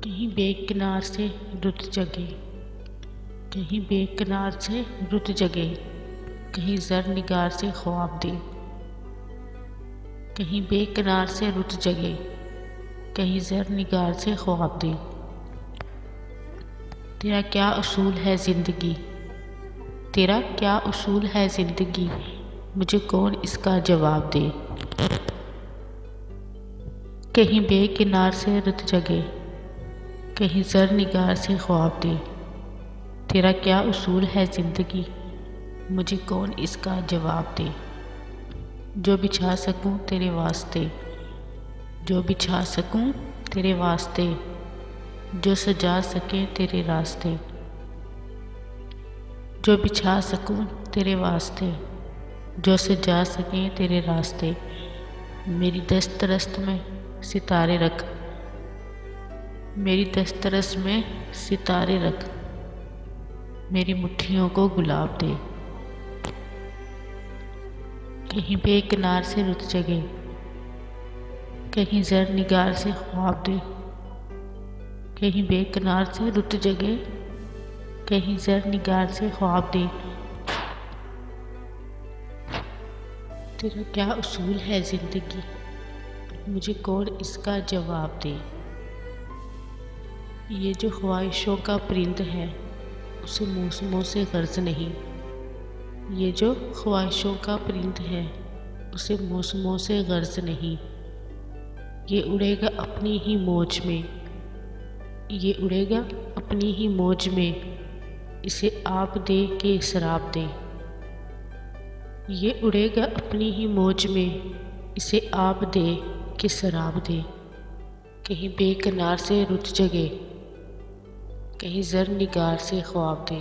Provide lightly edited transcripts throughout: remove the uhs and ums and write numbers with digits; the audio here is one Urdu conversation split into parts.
کہیں بے کنار سے رت جگے، کہیں بے کنار سے رت جگے، کہیں زر نگار سے خواب دے، کہیں بے کنار سے رت جگے، کہیں زر نگار سے خواب دے۔ تیرا کیا اصول ہے زندگی، تیرا کیا اصول ہے زندگی، مجھے کون اس کا جواب دے۔ کہیں بے کنار سے رت جگے، کہیں زر نگار سے خواب دے۔ تیرا کیا اصول ہے زندگی، مجھے کون اس کا جواب دے۔ جو بچھا سکوں تیرے واسطے، جو بچھا سکوں تیرے واسطے، جو سجا سکے تیرے راستے، جو بچھا سکوں تیرے واسطے، جو سجا سکیں تیرے راستے۔ میری دست رست میں ستارے رکھ، میری دست رس میں ستارے رکھ، میری مٹھیوں کو گلاب دے۔ کہیں بے کنار سے رت جگے، کہیں زر نگار سے خواب دے، کہیں بے کنار سے رت جگے، کہیں زر نگار سے خواب دے۔ تیرا کیا اصول ہے زندگی، مجھے کون اس کا جواب دے۔ یہ جو خواہشوں کا پرند ہے، اسے موسموں سے غرض نہیں۔ یہ جو خواہشوں کا پرند ہے، اسے موسموں سے غرض نہیں۔ یہ اڑے گا اپنی ہی موج میں، یہ اڑے گا اپنی ہی موج میں، اسے آب دے کے سراب دے۔ یہ اڑے گا اپنی ہی موج میں، اسے آب دے کے سراب دے۔ کہیں بے کنار سے رت جگے، کہیں زر نگار سے خواب دے،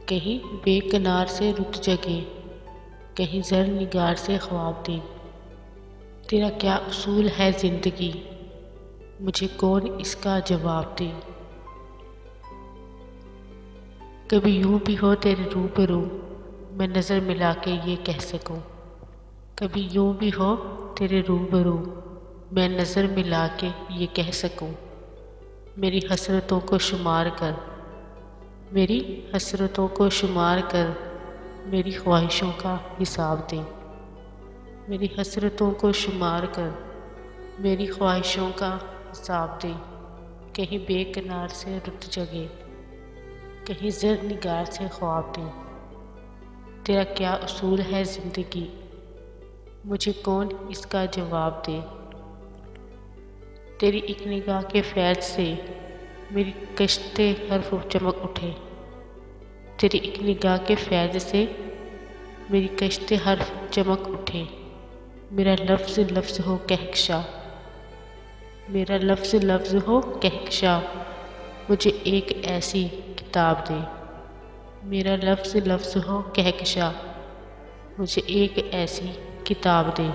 کہیں بے کنار سے رت جگے، کہیں زر نگار سے خواب دے۔ تیرا کیا اصول ہے زندگی، مجھے کون اس کا جواب دے۔ کبھی یوں بھی ہو تیرے روبرو، میں نظر ملا کے یہ کہہ سکوں۔ کبھی یوں بھی ہو تیرے روبرو، میں نظر ملا کے یہ کہہ سکوں۔ میری حسرتوں کو شمار کر، میری حسرتوں کو شمار کر، میری خواہشوں کا حساب دے۔ میری حسرتوں کو شمار کر، میری خواہشوں کا حساب دے۔ کہیں بے کنار سے رت جگے، کہیں زر نگار سے خواب دے۔ تیرا کیا اصول ہے زندگی، مجھے کون اس کا جواب دے۔ تیری ایک نگاہ کے فیض سے میری کشتے حرف چمک اٹھے، تیری ایک نگاہ کے فیض سے میری کشتے حرف چمک اٹھے۔ میرا لفظ لفظ ہو کہکشا، میرا لفظ لفظ ہو کہکشا، مجھے ایک ایسی کتاب دے۔ میرا لفظ لفظ ہو کہکشا، مجھے ایک ایسی کتاب دے۔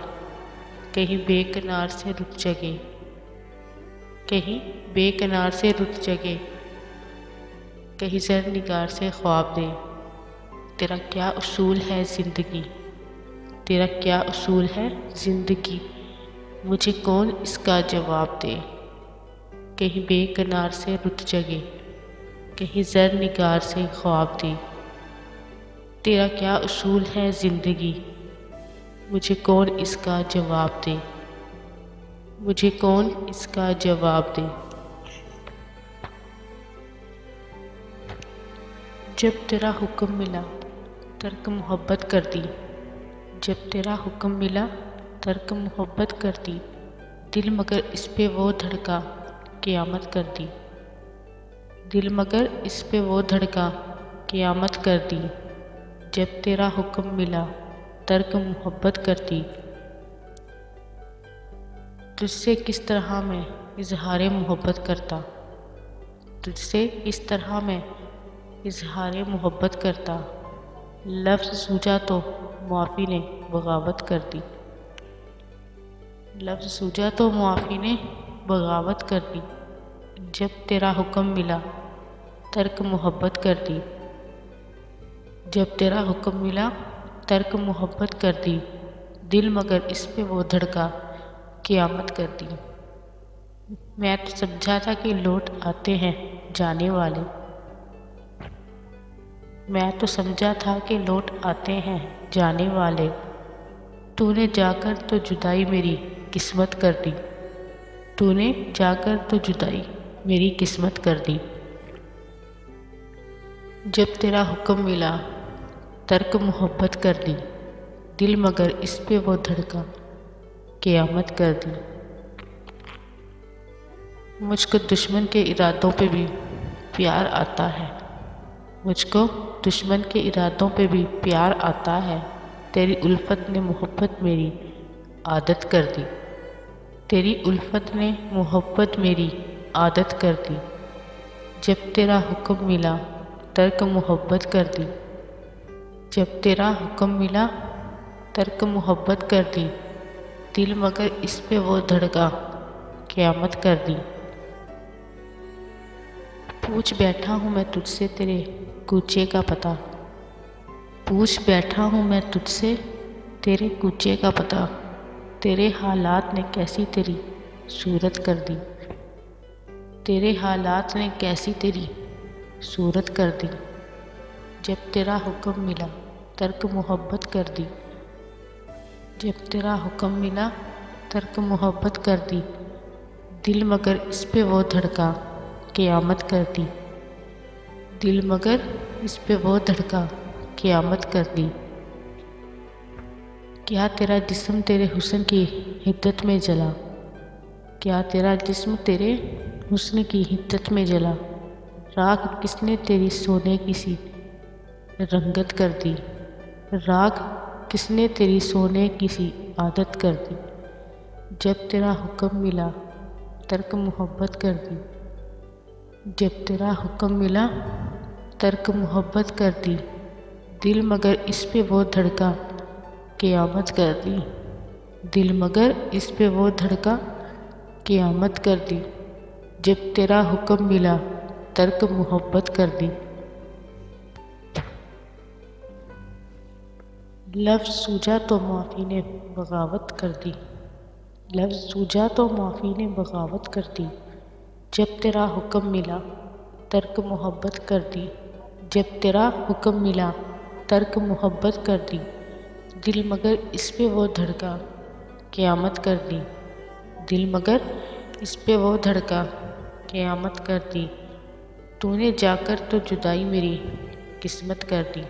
کہیں بے کنار سے رت جگے، کہیں بے کنار سے رت جگے، کہیں زر نگار سے خواب دے۔ تیرا کیا اصول ہے زندگی، تیرا کیا اصول ہے زندگی، مجھے کون اس کا جواب دے۔ کہیں بے کنار سے رت جگے، کہیں زر نگار سے خواب دے۔ تیرا کیا اصول ہے زندگی، مجھے کون اس کا جواب دے، مجھے کون اس کا جواب دے۔ جب تیرا حکم ملا ترک محبت کر دی، جب تیرا حکم ملا ترک محبت کر دی، دل مگر اس پہ وہ دھڑکا قیامت کر دی، دل مگر اس پہ وہ دھڑکا قیامت کر دی۔ جب تیرا حکم ملا ترک محبت کر دی، تجھ سے کس طرح میں اظہار محبت کرتا، تجھ سے کس طرح میں اظہار محبت کرتا۔ لفظ سوجا تو معافی نے بغاوت کر دی، لفظ سوجا تو معافی نے بغاوت کر دی۔ جب تیرا حکم ملا ترک محبت کر دی، جب تیرا حکم ملا ترک محبت کر دی، دل مگر اس پہ وہ دھڑکا قیامت کر دی۔ میں تو سمجھا تھا کہ لوٹ آتے ہیں جانے والے، میں تو سمجھا تھا کہ لوٹ آتے ہیں جانے والے، تو نے جا کر تو جدائی میری قسمت کر دی، تو نے جا کر تو جدائی میری قسمت کر دی۔ جب تیرا حکم ملا ترک محبت کر دی، دل مگر اس پہ وہ دھڑکا قیامت کر دی۔ مجھ کو دشمن کے ارادوں پہ بھی پیار آتا ہے، مجھ کو دشمن کے ارادوں پہ بھی پیار آتا ہے، تیری الفت نے محبت میری عادت کر دی، تیری الفت نے محبت میری عادت کر دی۔ جب تیرا حکم ملا ترک محبت کر دی، جب تیرا حکم ملا ترک محبت کر دی، دل مگر اس پہ وہ دھڑکا قیامت کر دی۔ پوچھ بیٹھا ہوں میں تجھ سے تیرے کوچے کا پتہ، پوچھ بیٹھا ہوں میں تجھ سے تیرے کوچے کا پتہ، تیرے حالات نے کیسی تیری صورت کر دی، تیرے حالات نے کیسی تیری صورت کر دی۔ جب تیرا حکم ملا ترک محبت کر دی، جب تیرا حکم ملا ترک محبت کر دی، دل مگر اس پہ وہ دھڑکا قیامت کر دی، دل مگر اس پہ وہ دھڑکا قیامت کر دی۔ کیا تیرا جسم تیرے حسن کی حدت میں جلا، کیا تیرا جسم تیرے حسن کی حدت میں جلا، راکھ کس نے تیری سونے کی سی رنگت کر دی، راکھ کس نے تیری سونے کی سی عادت کر دی۔ جب تیرا حکم ملا ترک محبت کر دی، جب تیرا حکم ملا ترک محبت کر دی، دل مگر اس پہ وہ دھڑکا قیامت کر دی، دل مگر اس پہ وہ دھڑکا قیامت کر دی۔ جب تیرا حکم ملا ترک محبت کر دی۔ لفظ سوجا تو معافی نے بغاوت کر دی، لفظ سوجا تو معافی نے بغاوت کر دی، جب تیرا حکم ملا ترک محبت کر دی، جب تیرا حکم ملا ترک محبت کر دی، دل مگر اس پہ وہ دھڑکا قیامت کر دی، دل مگر اس پہ وہ دھڑکا قیامت کر دی۔ تو نے جا کر تو جدائی میری قسمت کر دی،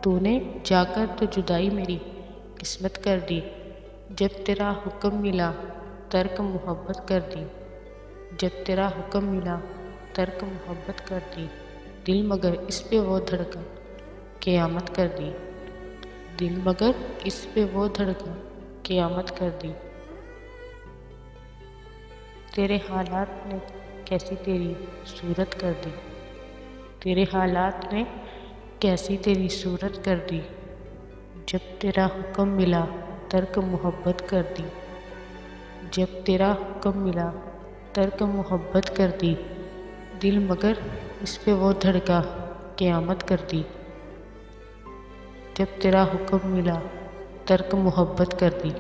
تو نے جا کر تو جدائی میری قسمت کر دی۔ جب تیرا حکم ملا ترک محبت کر دی، جب تیرا حکم ملا ترک محبت کر دی، دل مگر اس پہ وہ دھڑکا قیامت کر دی، دل مگر اس پہ وہ دھڑکا قیامت کر دی۔ تیرے حالات نے کیسی تیری صورت کر دی، تیرے حالات نے کیسی تیری صورت کر دی۔ جب تیرا حکم ملا ترک محبت کر دی، جب تیرا حکم ملا ترک محبت کر دی، دل مگر اس پہ وہ دھڑکا قیامت کر دی، جب تیرا حکم ملا ترک محبت کر دی۔